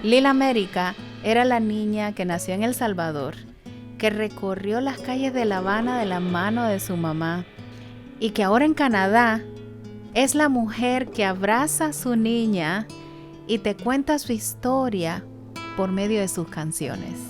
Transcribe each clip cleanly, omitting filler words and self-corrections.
Lila América era la niña que nació en El Salvador, que recorrió las calles de La Habana de la mano de su mamá y que ahora en Canadá es la mujer que abraza a su niña y te cuenta su historia por medio de sus canciones.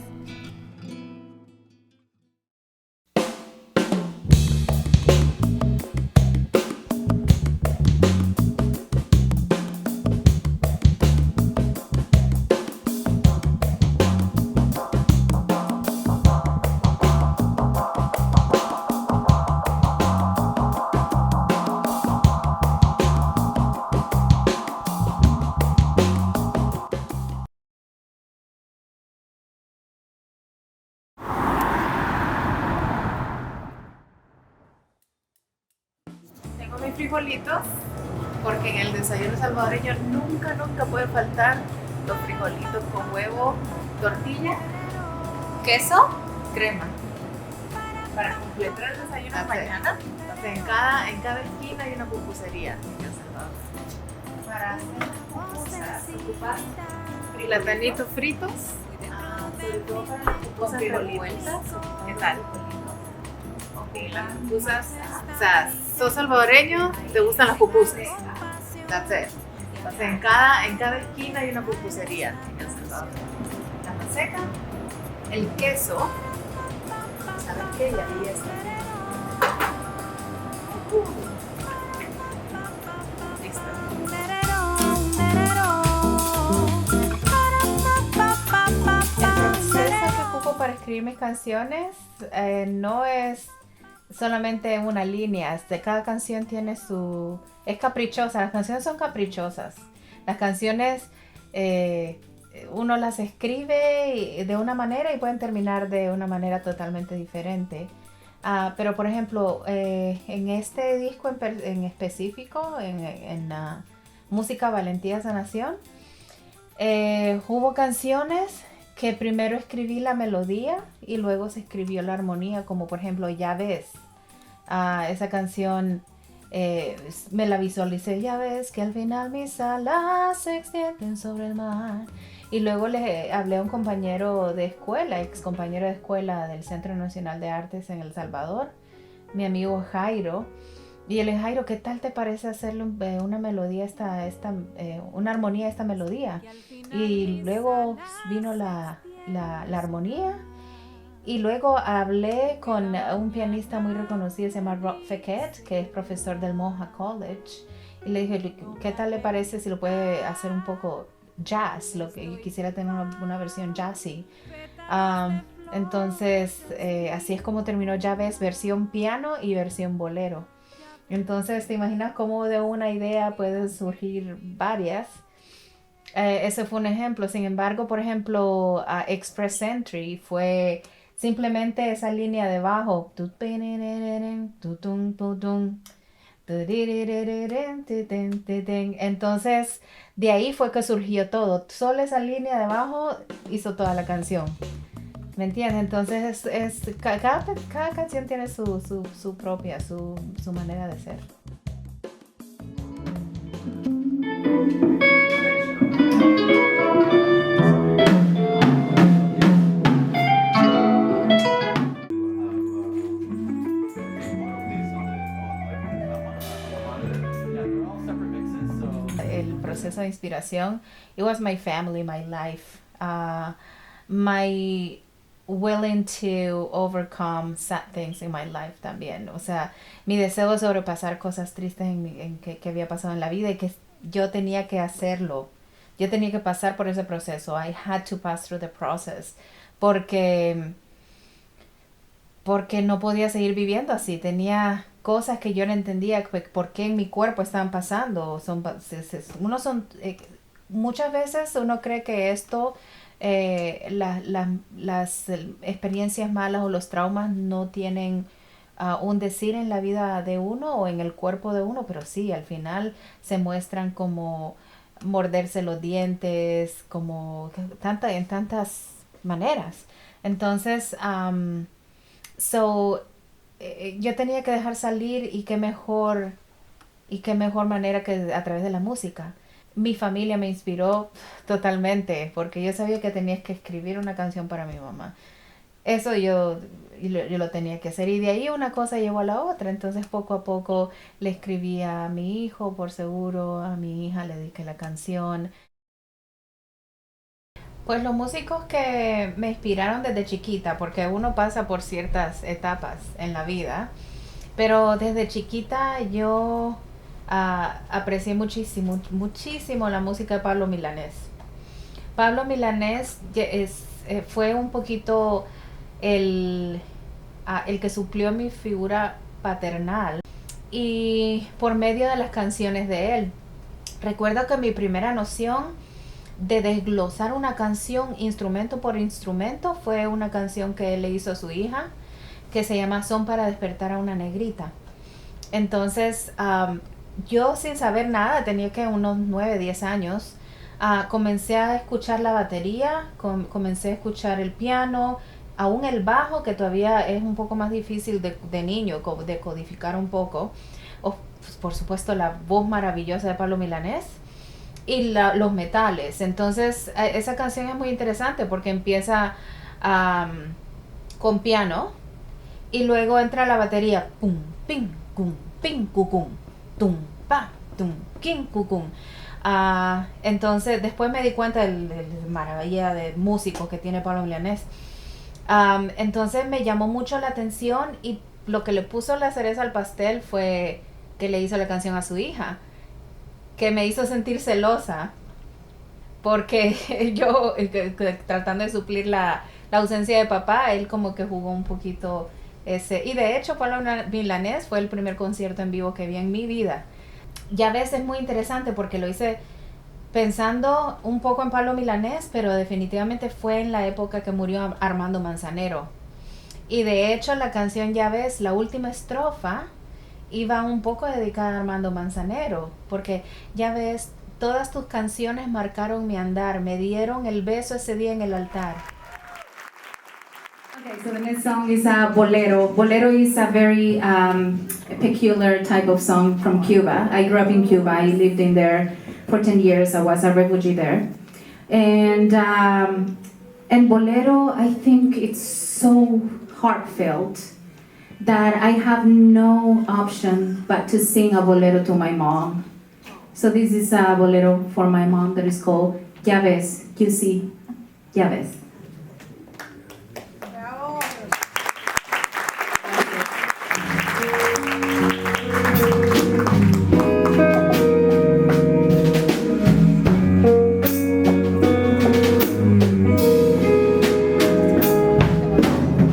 Tengo mis frijolitos porque en el desayuno salvadoreño nunca puede faltar los frijolitos con huevo, tortilla, queso, crema. Para completar el desayuno de mañana, en cada esquina hay una pupusería en El Salvador. Para hacer las pupusas ocupas platanitos fritos, sobre todo para las pupusas revueltas. ¿Qué tal? Ok, las pupusas, o sea, sos salvadoreño, te gustan las pupusas. That's it. Entonces, en cada esquina hay una pupusería en El Salvador. La maseca, el queso, ¿sabes qué? Ya vi esto. Listo. El proceso que ocupo para escribir mis canciones no es solamente una línea. Cada canción tiene su... Es caprichosa, las canciones son caprichosas. Las canciones uno las escribe de una manera y pueden terminar de una manera totalmente diferente. Pero por ejemplo, en este disco en específico, en Música Valentía Sanación, hubo canciones que primero escribí la melodía y luego se escribió la armonía, como por ejemplo Ya ves. Esa canción me la visualicé, ya ves que al final mis alas se extienden sobre el mar. Y luego le hablé a un compañero de escuela, ex compañero de escuela del Centro Nacional de Artes en El Salvador, mi amigo Jairo. Y él le dije, Jairo, ¿qué tal te parece hacerle una melodía, una armonía a esta melodía? Y luego vino la armonía. Y luego hablé con un pianista muy reconocido, se llama Rob Fekete, que es profesor del Mohawk College. Y le dije, ¿qué tal le parece si lo puede hacer un poco jazz? Lo que yo quisiera tener una versión jazzy. Entonces, así es como terminó Ya ves, versión piano y versión bolero. Entonces, ¿te imaginas cómo de una idea pueden surgir varias? Ese fue un ejemplo. Sin embargo, por ejemplo, Express Entry fue simplemente esa línea de bajo. Entonces, de ahí fue que surgió todo. Solo esa línea de bajo hizo toda la canción. ¿Me entiendes? Entonces, cada canción tiene su propia, su manera de ser. El proceso de inspiración, it was my family, my life, my willing to overcome sad things in my life también. O sea, mi deseo de sobrepasar cosas tristes que había pasado en la vida y que yo tenía que hacerlo. Yo tenía que pasar por ese proceso. I had to pass through the process. Porque porque no podía seguir viviendo así. Tenía cosas que yo no entendía por qué en mi cuerpo estaban pasando. Muchas veces uno cree que esto, las experiencias malas o los traumas no tienen un decir en la vida de uno o en el cuerpo de uno, pero sí, al final se muestran como morderse los dientes, como en tantas maneras. Entonces, So, yo tenía que dejar salir y qué mejor manera que a través de la música. Mi familia me inspiró totalmente porque yo sabía que tenía que escribir una canción para mi mamá. Eso yo lo tenía que hacer y de ahí una cosa llevó a la otra. Entonces poco a poco le escribí a mi hijo, por seguro, a mi hija le dediqué la canción. Pues los músicos que me inspiraron desde chiquita, porque uno pasa por ciertas etapas en la vida, pero desde chiquita yo aprecié muchísimo, muchísimo la música de Pablo Milanés. Pablo Milanés fue un poquito el, el que suplió mi figura paternal y por medio de las canciones de él. Recuerdo que mi primera noción de desglosar una canción instrumento por instrumento fue una canción que él le hizo a su hija que se llama Son para despertar a una negrita. Entonces, yo sin saber nada, tenía que unos 9 10 años, comencé a escuchar la batería, comencé a escuchar el piano, aún el bajo, que todavía es un poco más difícil de niño, de codificar un poco. O, pues, por supuesto, la voz maravillosa de Pablo Milanés y los metales. Entonces, esa canción es muy interesante porque empieza um, con piano y luego entra la batería. Pum, ping, cum, ping, cucum, tum, pa, tum, king, cucum. Entonces, después me di cuenta de la maravilla de músicos que tiene Pablo Milanés. Entonces, me llamó mucho la atención y lo que le puso la cereza al pastel fue que le hizo la canción a su hija, que me hizo sentir celosa porque yo tratando de suplir la ausencia de papá, él como que jugó un poquito ese. Y de hecho, Pablo Milanés fue el primer concierto en vivo que vi en mi vida. Ya ves, es muy interesante porque lo hice pensando un poco en Pablo Milanés, pero definitivamente fue en la época que murió Armando Manzanero. Y de hecho, la canción Ya ves, la última estrofa, iba un poco dedicada a Armando Manzanero, porque ya ves, todas tus canciones marcaron mi andar, me dieron el beso ese día en el altar. Okay, so the next song is Bolero. Bolero is a very peculiar type of song from Cuba. I grew up in Cuba. I lived in there for 10 years. I was a refugee there. And Bolero, I think it's so heartfelt that I have no option but to sing a bolero to my mom. So this is a bolero for my mom that is called Ya ves, you see, Ya ves.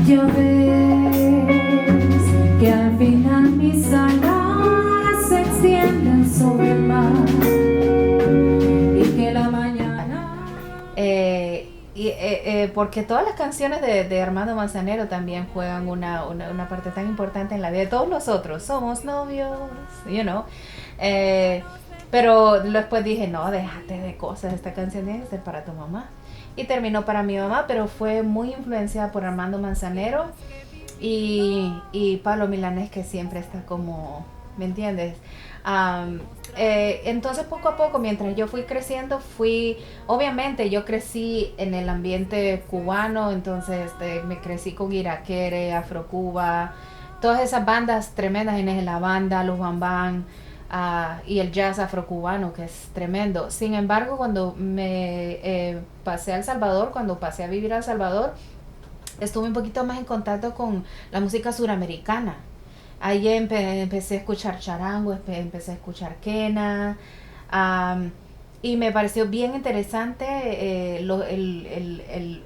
Ya ves que al final mis alas se extienden sobre el mar y que la mañana... Porque todas las canciones de Armando Manzanero también juegan una parte tan importante en la vida de todos nosotros. Somos novios, you know. Eh, pero después dije, no, déjate de cosas, esta canción tiene que ser para tu mamá. Y terminó para mi mamá, pero fue muy influenciada por Armando Manzanero y Pablo Milanés, que siempre está como, ¿me entiendes? Um, entonces poco a poco, mientras yo fui creciendo, obviamente yo crecí en el ambiente cubano, entonces me crecí con Iraquere, Afrocuba, todas esas bandas tremendas, en la banda, los bambán, y el jazz afrocubano, que es tremendo. Sin embargo, cuando me pasé a El Salvador, cuando pasé a vivir a El Salvador, estuve un poquito más en contacto con la música suramericana. Ahí empecé a escuchar charango, empecé a escuchar quena, um, y me pareció bien interesante,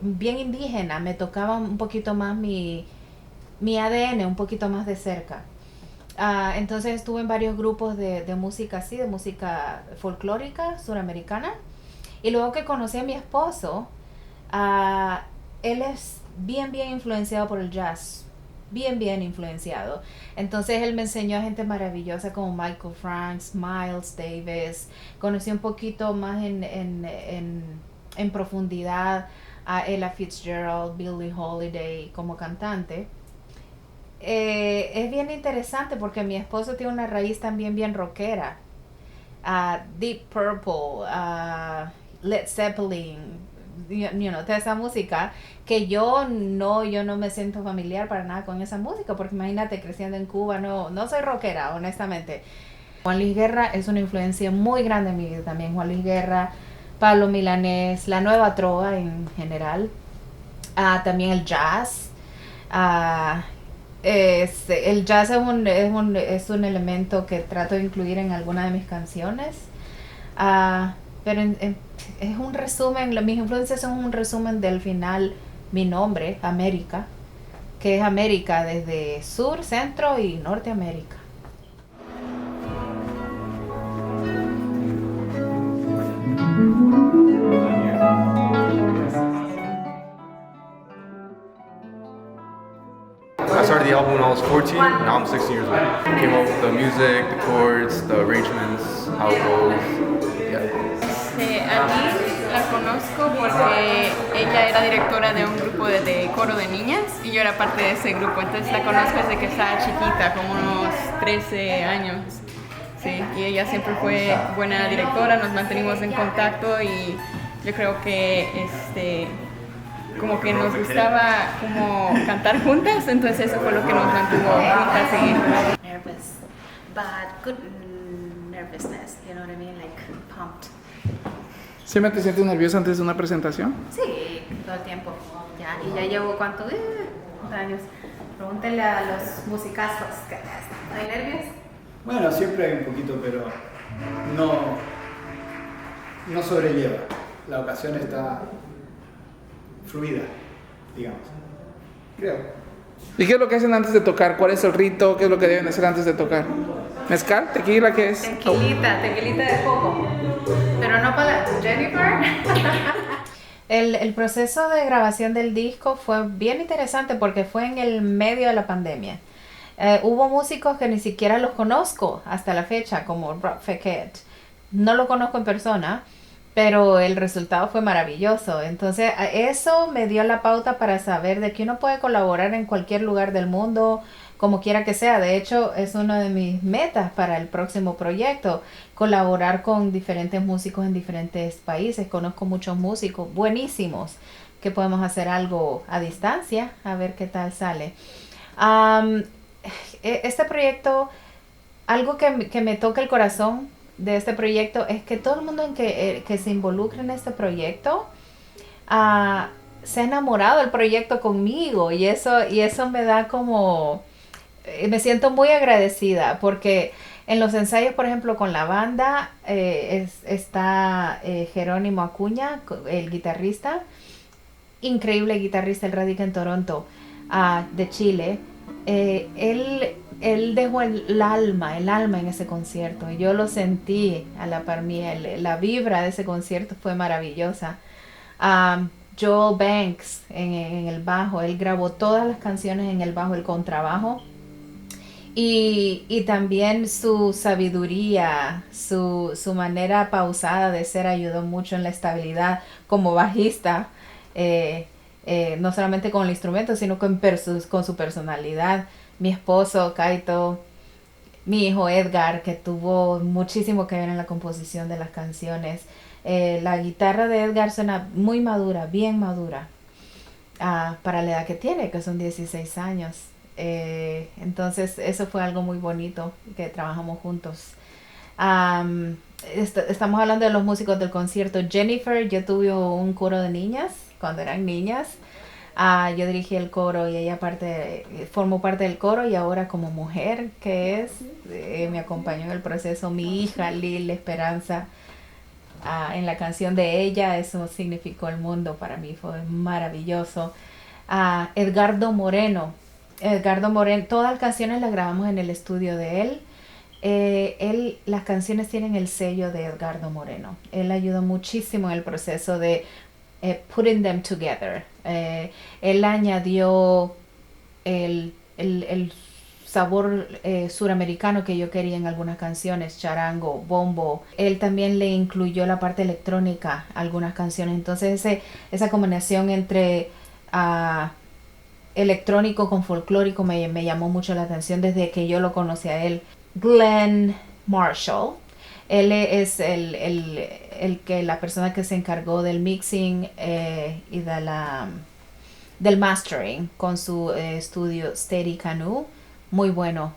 bien indígena. Me tocaba un poquito más mi ADN, un poquito más de cerca. Entonces estuve en varios grupos de música así, de música folclórica suramericana. Y luego que conocí a mi esposo, uh, él es bien influenciado por el jazz, bien influenciado. Entonces él me enseñó a gente maravillosa como Michael Franks, Miles Davis. Conocí un poquito más en profundidad a Ella Fitzgerald, Billie Holiday como cantante. Es bien interesante porque mi esposo tiene una raíz también bien rockera. Deep Purple, Led Zeppelin, toda esa música que yo no me siento familiar para nada con esa música, porque imagínate creciendo en Cuba, no soy rockera, honestamente. Juan Luis Guerra es una influencia muy grande en mi vida también. Juan Luis Guerra, Pablo Milanés, la nueva trova en general, también el jazz. El jazz es un elemento que trato de incluir en alguna de mis canciones. Pero es un resumen, mis influencias son un resumen del final, mi nombre, América, que es América desde Sur, Centro y Norteamérica. I started the album when I was 14, now I'm 16 years old. Came up with the music, the chords, the arrangements, how it goes. Yeah. A mí la conozco porque ella era directora de un grupo de coro de niñas y yo era parte de ese grupo, entonces la conozco desde que estaba chiquita, como unos 13 años. Sí, y ella siempre fue buena directora, nos mantenimos en contacto y yo creo que como que nos gustaba como cantar juntas, entonces eso fue lo que nos mantuvo juntas. Nervous, but good nervousness, you know what I mean, like pumped. ¿Siempre te sientes nerviosa antes de una presentación? Sí, todo el tiempo. Y ya llevo ¿cuántos años? Pregúntenle a los musicazos. ¿Hay nervios? Bueno, siempre hay un poquito, pero no sobrelleva. La ocasión está fluida, digamos. Creo. ¿Y qué es lo que hacen antes de tocar? ¿Cuál es el rito? ¿Qué es lo que deben hacer antes de tocar? ¿Mezcal? ¿Tequila? ¿Qué es? Tequilita de coco. Pero no para Jennifer. El proceso de grabación del disco fue bien interesante porque fue en el medio de la pandemia. Hubo músicos que ni siquiera los conozco hasta la fecha, como Rob Fekete. No lo conozco en persona, pero el resultado fue maravilloso. Entonces, eso me dio la pauta para saber de que uno puede colaborar en cualquier lugar del mundo, como quiera que sea. De hecho, es una de mis metas para el próximo proyecto, colaborar con diferentes músicos en diferentes países. Conozco muchos músicos buenísimos que podemos hacer algo a distancia, a ver qué tal sale. Este proyecto, algo que me toca el corazón de este proyecto es que todo el mundo que se involucra en este proyecto se ha enamorado del proyecto conmigo y eso me da como... me siento muy agradecida porque en los ensayos, por ejemplo, con la banda está Jerónimo Acuña, el guitarrista, increíble guitarrista, él radica en Toronto, de Chile. Él dejó el alma en ese concierto y yo lo sentí a la par mía, la vibra de ese concierto fue maravillosa. Joel Banks en el bajo, él grabó todas las canciones en el bajo, el contrabajo. Y también su sabiduría, su manera pausada de ser ayudó mucho en la estabilidad como bajista, no solamente con el instrumento, sino con su personalidad. Mi esposo, Kaito, mi hijo Edgar, que tuvo muchísimo que ver en la composición de las canciones. La guitarra de Edgar suena muy madura, bien madura, para la edad que tiene, que son 16 años. Entonces eso fue algo muy bonito que trabajamos juntos. Estamos hablando de los músicos del concierto. Jennifer, yo tuve un coro de niñas cuando eran niñas. Yo dirigí el coro y ella formó parte del coro y ahora como mujer que es, me acompañó en el proceso mi hija Lil Esperanza. En la canción de ella, eso significó el mundo para mí, fue maravilloso. Edgardo Moreno, todas las canciones las grabamos en el estudio de él. Las canciones tienen el sello de Edgardo Moreno. Él ayudó muchísimo en el proceso de putting them together. Él añadió el sabor suramericano que yo quería en algunas canciones, charango, bombo. Él también le incluyó la parte electrónica a algunas canciones. Entonces esa combinación entre electrónico con folclórico me llamó mucho la atención desde que yo lo conocí a él. Glenn Marshall Él es la persona que se encargó del mixing y del mastering con su estudio Steady Canoe. Muy bueno.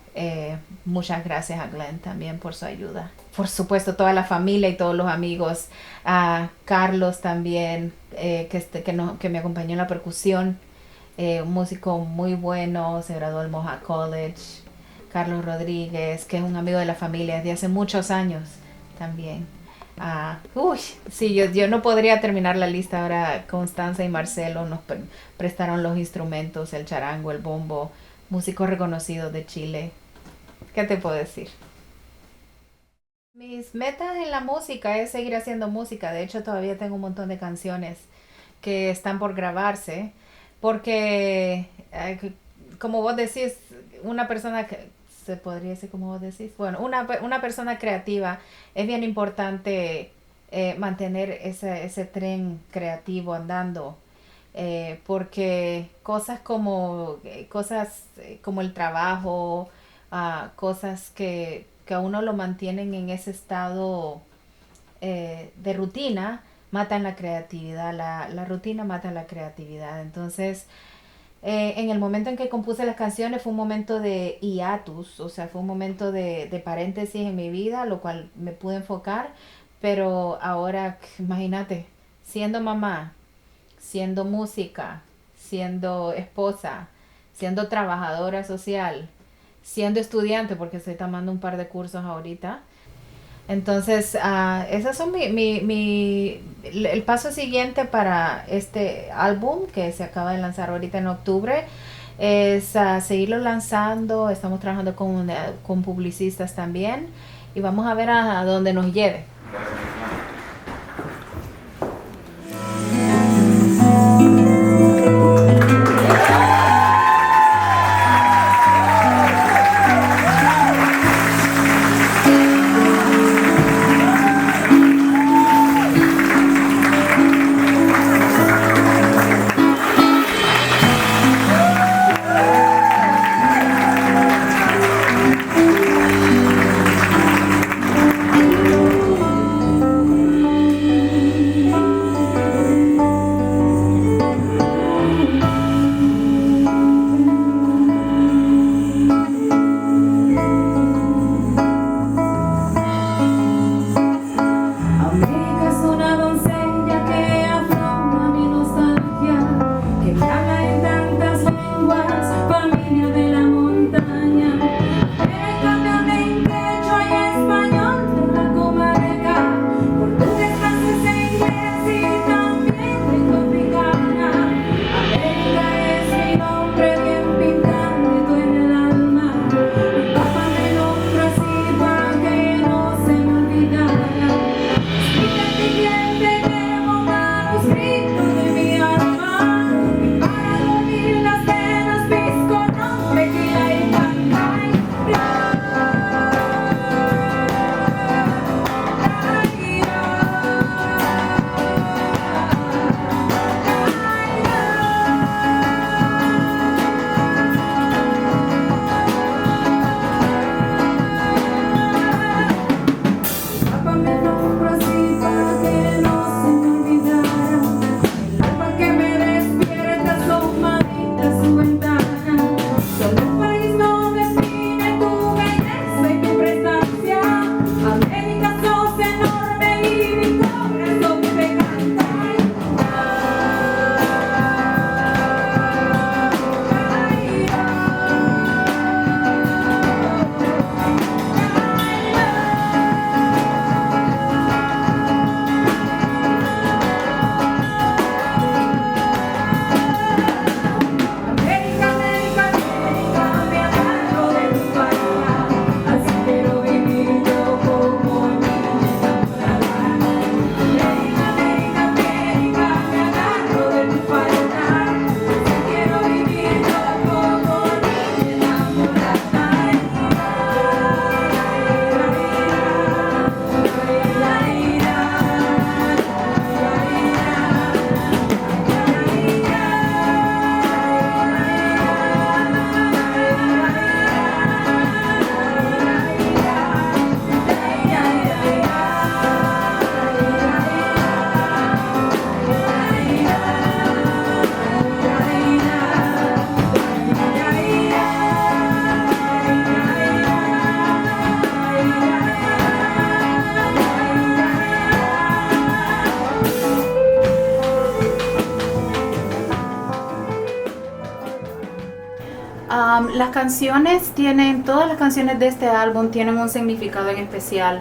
Muchas gracias a Glenn también por su ayuda. Por supuesto, toda la familia y todos los amigos. A Carlos también, que me acompañó en la percusión. Un músico muy bueno, se graduó del Mohawk College. Carlos Rodríguez, que es un amigo de la familia desde hace muchos años también. Sí, yo no podría terminar la lista ahora. Constanza y Marcelo nos prestaron los instrumentos, el charango, el bombo, músicos reconocidos de Chile. ¿Qué te puedo decir? Mis metas en la música es seguir haciendo música. De hecho, todavía tengo un montón de canciones que están por grabarse, porque como vos decís, una persona que se podría decir como vos decís, bueno, una persona creativa es bien importante mantener ese tren creativo andando, porque cosas como el trabajo, cosas que a uno lo mantienen en ese estado de rutina, matan la creatividad, la rutina mata la creatividad. Entonces, en el momento en que compuse las canciones fue un momento de hiatus, o sea, fue un momento de paréntesis en mi vida, lo cual me pude enfocar, pero ahora, imagínate, siendo mamá, siendo música, siendo esposa, siendo trabajadora social, siendo estudiante, porque estoy tomando un par de cursos ahorita. Entonces, esos son el paso siguiente para este álbum que se acaba de lanzar ahorita en octubre. Es seguirlo lanzando. Estamos trabajando con publicistas también y vamos a ver a dónde nos lleve. Las canciones todas las canciones de este álbum tienen un significado en especial.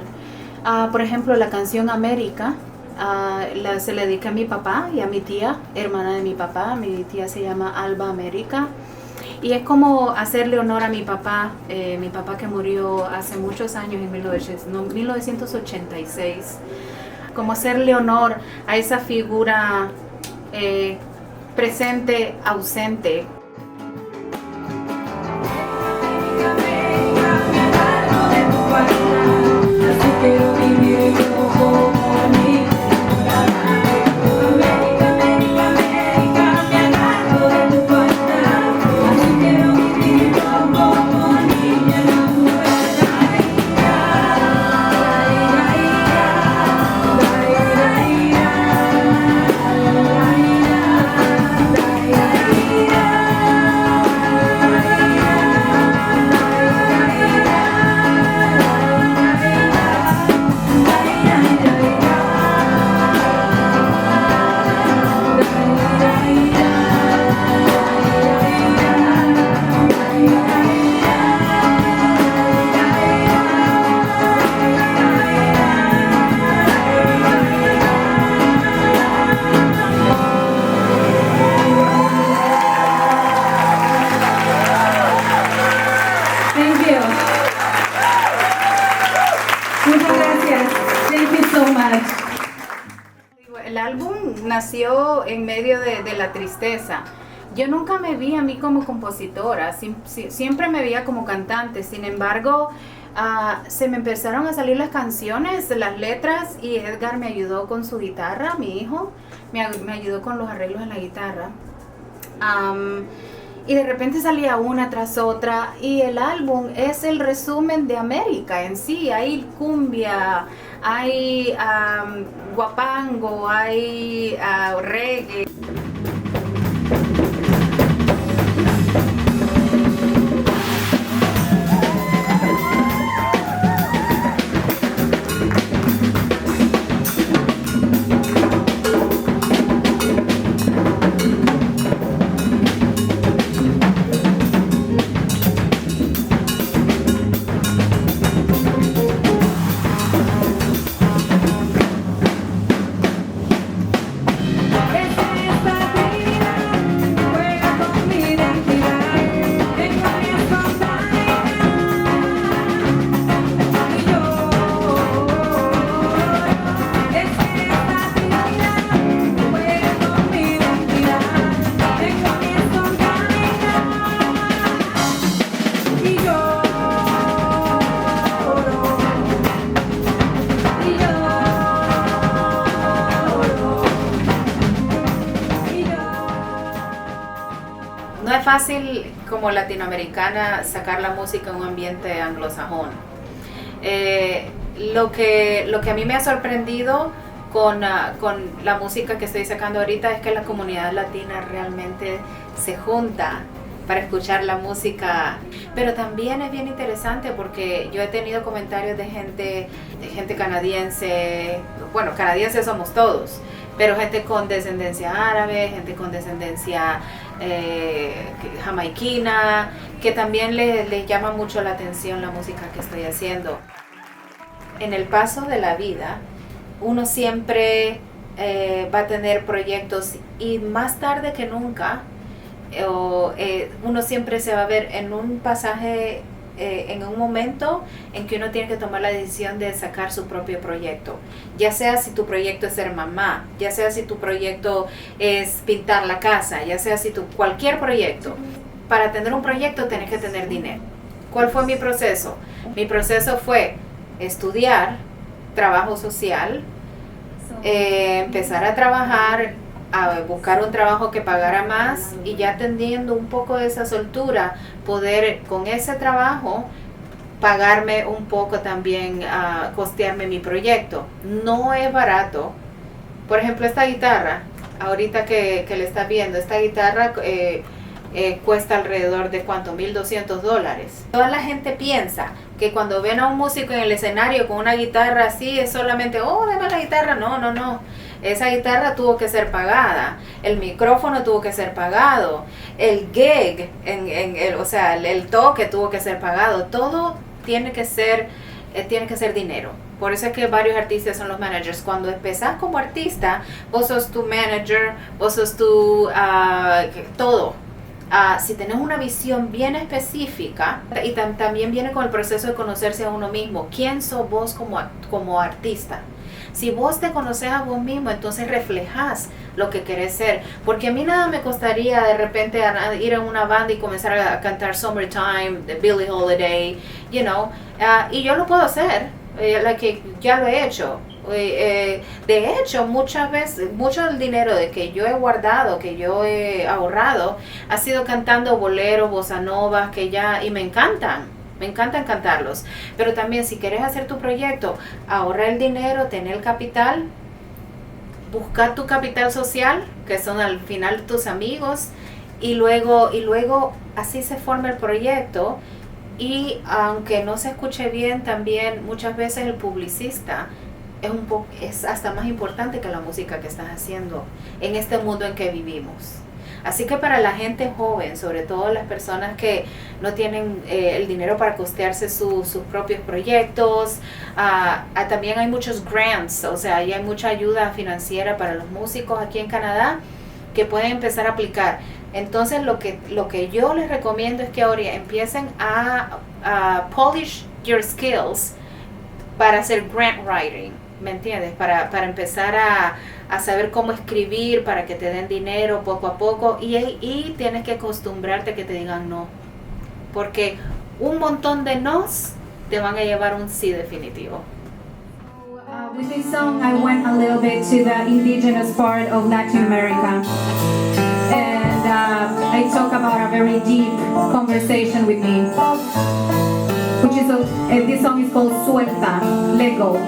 Por ejemplo, la canción América se le dedica a mi papá y a mi tía, hermana de mi papá. Mi tía se llama Alba América. Y es como hacerle honor a mi papá que murió hace muchos años, en 1986. Como hacerle honor a esa figura presente, ausente. El álbum nació en medio de la tristeza. Yo nunca me vi a mí como compositora, siempre me veía como cantante. Sin embargo, se me empezaron a salir las canciones, las letras, y Edgar me ayudó con su guitarra, mi hijo, me ayudó con los arreglos en la guitarra. Y de repente salía una tras otra, y el álbum es el resumen de América en sí. Hay cumbia, hay guapango, hay reggae. No es fácil como latinoamericana sacar la música en un ambiente anglosajón. Lo que a mí me ha sorprendido con la música que estoy sacando ahorita es que la comunidad latina realmente se junta para escuchar la música. Pero también es bien interesante porque yo he tenido comentarios de gente canadiense. Bueno, canadienses somos todos, pero gente con descendencia árabe, gente con descendencia jamaiquina, que también les llama mucho la atención la música que estoy haciendo. En el paso de la vida, uno siempre va a tener proyectos, y más tarde que nunca, uno siempre se va a ver en un pasaje, en un momento en que uno tiene que tomar la decisión de sacar su propio proyecto, ya sea si tu proyecto es ser mamá, ya sea si tu proyecto es pintar la casa, ya sea si cualquier proyecto. Para tener un proyecto tienes que tener dinero. ¿Cuál fue mi proceso? Mi proceso fue estudiar trabajo social, empezar a trabajar, a buscar un trabajo que pagara más, y ya teniendo un poco de esa soltura, poder con ese trabajo pagarme un poco también, costearme mi proyecto. No es barato. Por ejemplo, esta guitarra, ahorita que le estás viendo, esta guitarra cuesta alrededor de ¿cuánto? $1,200. Toda la gente piensa que cuando ven a un músico en el escenario con una guitarra así es solamente, oh, dame la guitarra. No. esa guitarra tuvo que ser pagada, el micrófono tuvo que ser pagado, el gig, o sea, el toque tuvo que ser pagado, todo tiene que ser dinero. Por eso es que varios artistas son los managers. Cuando empezás como artista, vos sos tu manager, vos sos tu todo. Si tenés una visión bien específica, y también viene con el proceso de conocerse a uno mismo. ¿Quién sos vos como artista? Si vos te conoces a vos mismo, entonces reflejás lo que querés ser. Porque a mí nada me costaría de repente ir a una banda y comenzar a cantar Summertime, de Billie Holiday, you know. Y yo lo puedo hacer, ya lo he hecho. De hecho, muchas veces, mucho del dinero de que yo he guardado, que yo he ahorrado, ha sido cantando boleros, bossa novas, y me encantan cantarlos. Pero también si quieres hacer tu proyecto, ahorra el dinero, tener el capital, buscar tu capital social, que son al final tus amigos, y luego así se forma el proyecto. Y aunque no se escuche bien, también muchas veces el publicista es hasta más importante que la música que estás haciendo en este mundo en que vivimos. Así que para la gente joven, sobre todo las personas que no tienen el dinero para costearse sus propios proyectos, también hay muchos grants, o sea, hay mucha ayuda financiera para los músicos aquí en Canadá que pueden empezar a aplicar. Entonces lo que yo les recomiendo es que ahora empiecen a polish your skills para hacer grant writing, ¿me entiendes? Para empezar a saber cómo escribir, para que te den dinero poco a poco, y tienes que acostumbrarte a que te digan no, porque un montón de nos te van a llevar a un sí definitivo. With this song, I went a little bit to the indigenous part of Latin America. And I talk about a very deep conversation with me. Which is, this song is called Suelta, Let Go.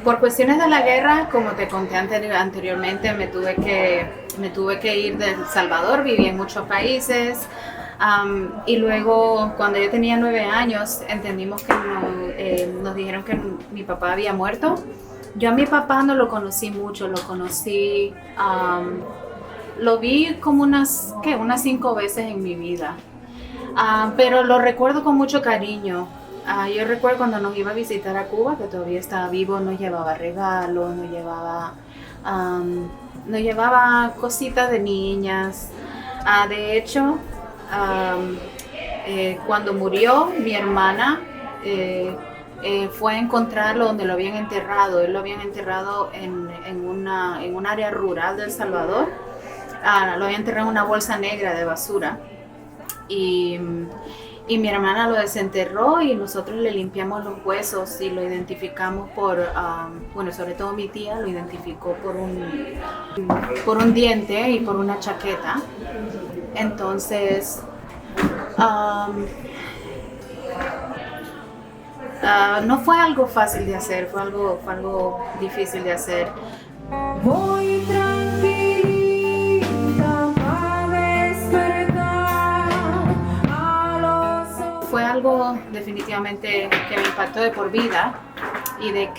Por cuestiones de la guerra, como te conté anteriormente, me tuve que ir de El Salvador, viví en muchos países, y luego cuando yo tenía 9 años entendimos que nos dijeron que mi papá había muerto. Yo a mi papá no lo conocí mucho, lo vi como unas 5 veces en mi vida, pero lo recuerdo con mucho cariño. Yo recuerdo cuando nos iba a visitar a Cuba, que todavía estaba vivo, nos llevaba regalos, nos llevaba cositas de niñas. De hecho, cuando murió mi hermana, fue a encontrarlo donde lo habían enterrado. Él lo habían enterrado en un área rural de El Salvador. Lo habían enterrado en una bolsa negra de basura. Y mi hermana lo desenterró y nosotros le limpiamos los huesos y lo identificamos sobre todo mi tía lo identificó por un diente y por una chaqueta. Entonces, no fue algo fácil de hacer, fue algo difícil de hacer. Voy tranquilita a despertar a los fue algo definitivamente que me impactó de por vida y de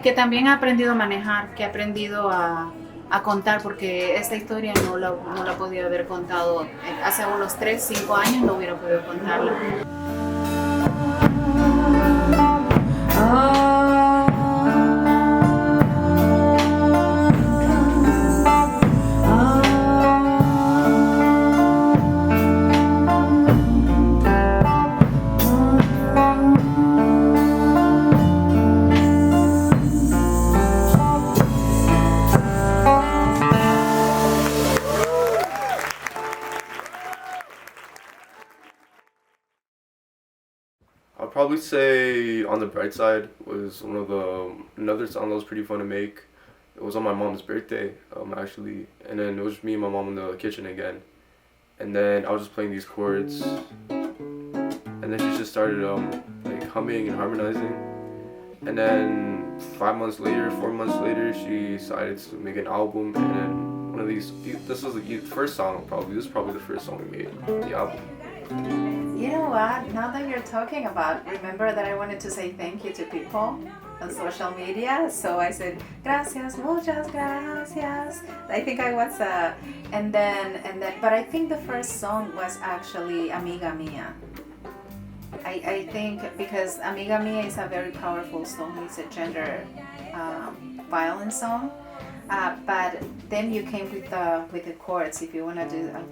que también he aprendido a manejar, que he aprendido a contar, porque esta historia no la podía haber contado hace unos 3, 5 años, no hubiera podido contarla. I'll probably say On the Bright Side was another song that was pretty fun to make. It was on my mom's birthday, actually, and then it was just me and my mom in the kitchen again. And then I was just playing these chords, and then she just started like humming and harmonizing. And then 4 months later, she decided to make an album, and then this was the first song probably. This is probably the first song we made, the album. You know what? Now that you're talking about, remember that I wanted to say thank you to people on social media. So I said, gracias, muchas gracias. I think I was, but I think the first song was actually Amiga Mia. I think because Amiga Mia is a very powerful song. It's a gender violence song. But then you came with the chords. If you want to do that.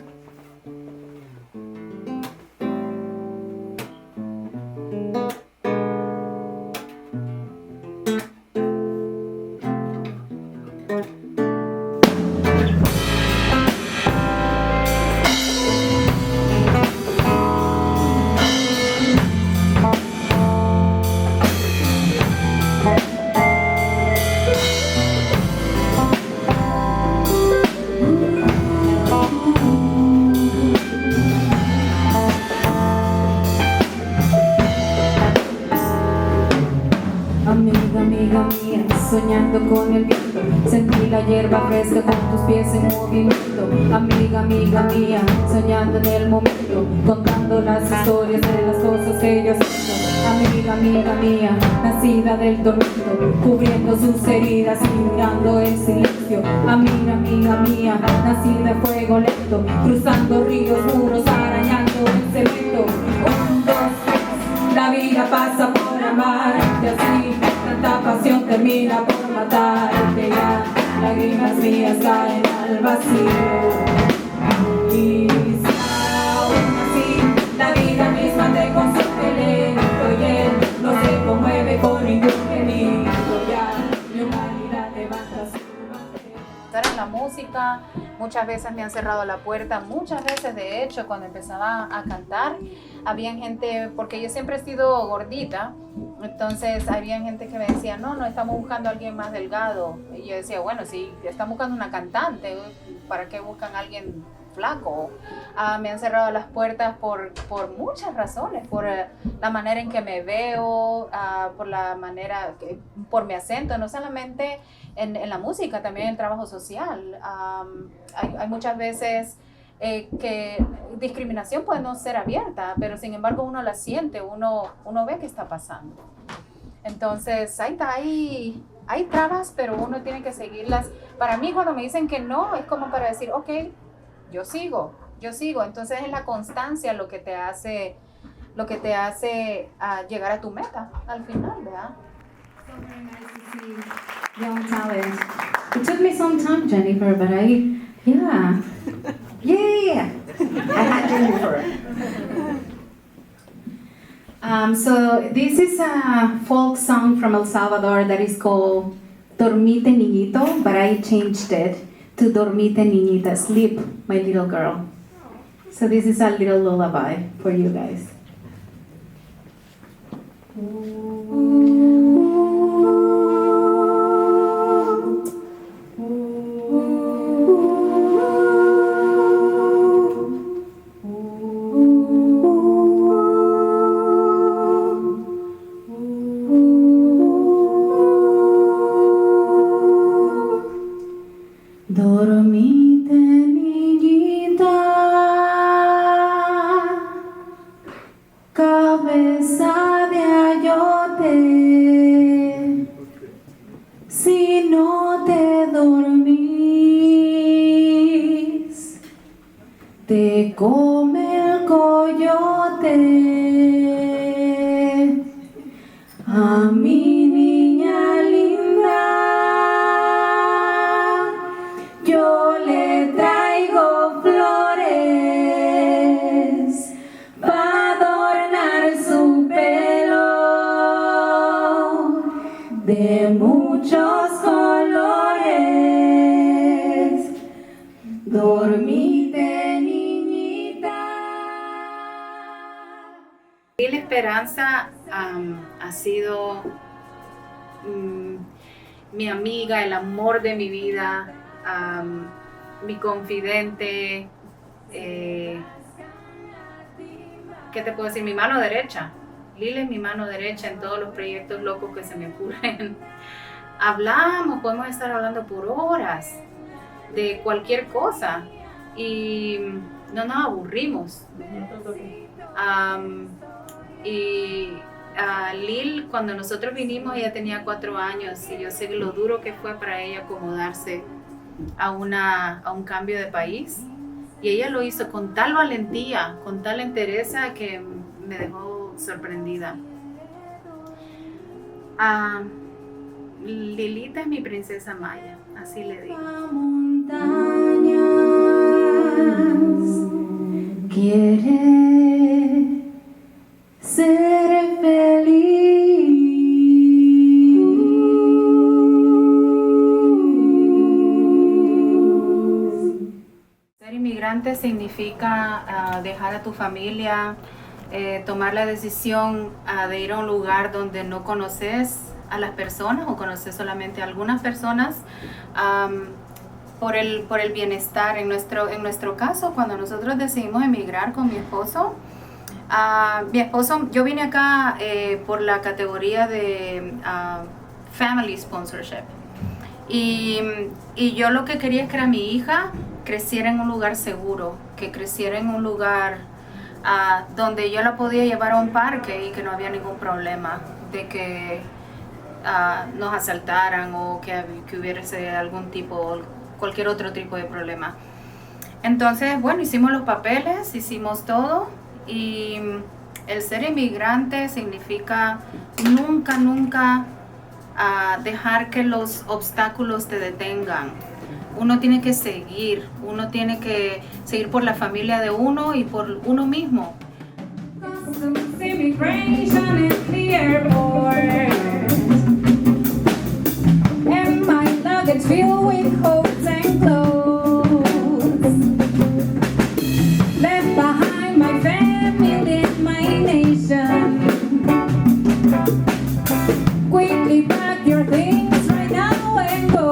Amiga mía, soñando con el viento, sentí la hierba fresca con tus pies en movimiento. Amiga mía, soñando en el momento, contando las historias de las cosas que yo siento. Amiga mía, nacida del tormento, cubriendo sus heridas y mirando el silencio. Amiga mía, nacida de fuego lento, cruzando ríos, muros, arañando el cemento. 1, 2, 3, la vida pasa por amarte así. Tanta pasión termina por matarte ya. Lágrimas mías caen al vacío. Y si aún así la vida misma te consume lento y él no se conmueve con ningún gemido ya. Mi humanidad levanta su bandera. En la música, muchas veces me han cerrado la puerta, muchas veces de hecho cuando empezaba a cantar, había gente, porque yo siempre he sido gordita, entonces había gente que me decía, no, estamos buscando a alguien más delgado, y yo decía, bueno, si están buscando una cantante, ¿para qué buscan a alguien flaco? Me han cerrado las puertas por muchas razones, por la manera en que me veo, por mi acento, no solamente en la música, también en el trabajo social. Hay muchas veces que discriminación puede no ser abierta, pero sin embargo uno la siente, uno ve qué está pasando. Entonces hay trabas, pero uno tiene que seguirlas. Para mí cuando me dicen que no, es como para decir, ok, yo sigo. Entonces es la constancia lo que te hace llegar a tu meta al final, ¿verdad? So very nice to see young talent. It took me some time, Jennifer, but yeah. I had Jennifer. So this is a folk song from El Salvador that is called Dormite Niñito, but I changed it to Dormite Niñita, sleep, my little girl. So this is a little lullaby for you guys. Dormite, niñita. te come el coyote. A mi niña linda, yo le traigo flores para adornar su pelo de muchos colores. Dormite, niñita. Lil Esperanza ha sido mi amiga, el amor de mi vida, mi confidente, ¿qué te puedo decir? Mi mano derecha. Lil es mi mano derecha en todos los proyectos locos que se me ocurren. Hablamos, podemos estar hablando por horas de cualquier cosa y no nos aburrimos. Lil, cuando nosotros vinimos, ella tenía 4 años y yo sé lo duro que fue para ella acomodarse a un cambio de país, y ella lo hizo con tal valentía, con tal entereza, que me dejó sorprendida. Lilita es mi princesa Maya, así le digo. Montañas quiere ser feliz. Ser inmigrante significa dejar a tu familia, tomar la decisión de ir a un lugar donde no conoces a las personas o conoces solamente a algunas personas, por el bienestar. En nuestro caso, cuando nosotros decidimos emigrar con mi esposo, yo vine acá por la categoría de Family Sponsorship, y yo lo que quería es que mi hija creciera en un lugar seguro, que creciera en un lugar donde yo la podía llevar a un parque y que no había ningún problema de que nos asaltaran o que hubiese cualquier otro tipo de problema. Entonces, bueno, hicimos los papeles, hicimos todo, y el ser inmigrante significa nunca dejar que los obstáculos te detengan. Uno tiene que seguir por la familia de uno y por uno mismo. And my luggage filled with hopes and clothes. Left behind my family and my nation. Quickly pack your things right now and go.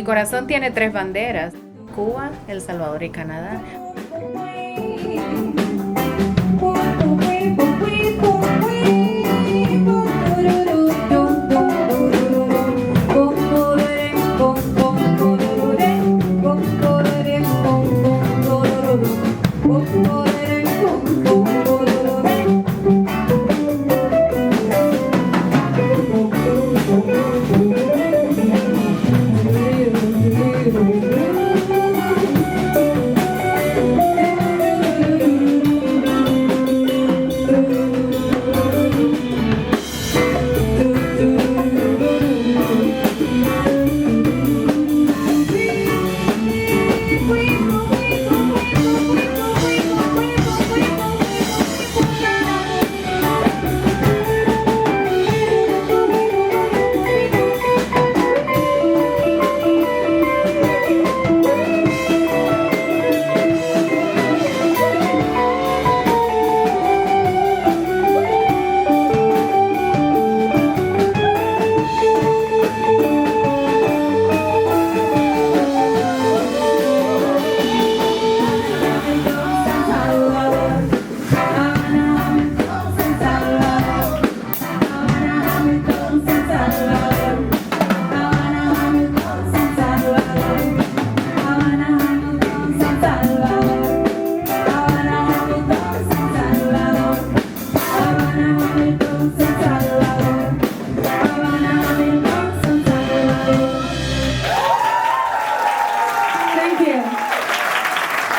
corazón tiene 3 banderas: Cuba, El Salvador y Canadá.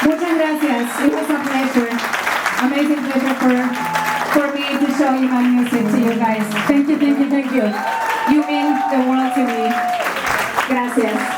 Muchas gracias. It was a pleasure. Amazing pleasure for me to show you my music to you guys. Thank you, thank you, thank you. You mean the world to me. Gracias.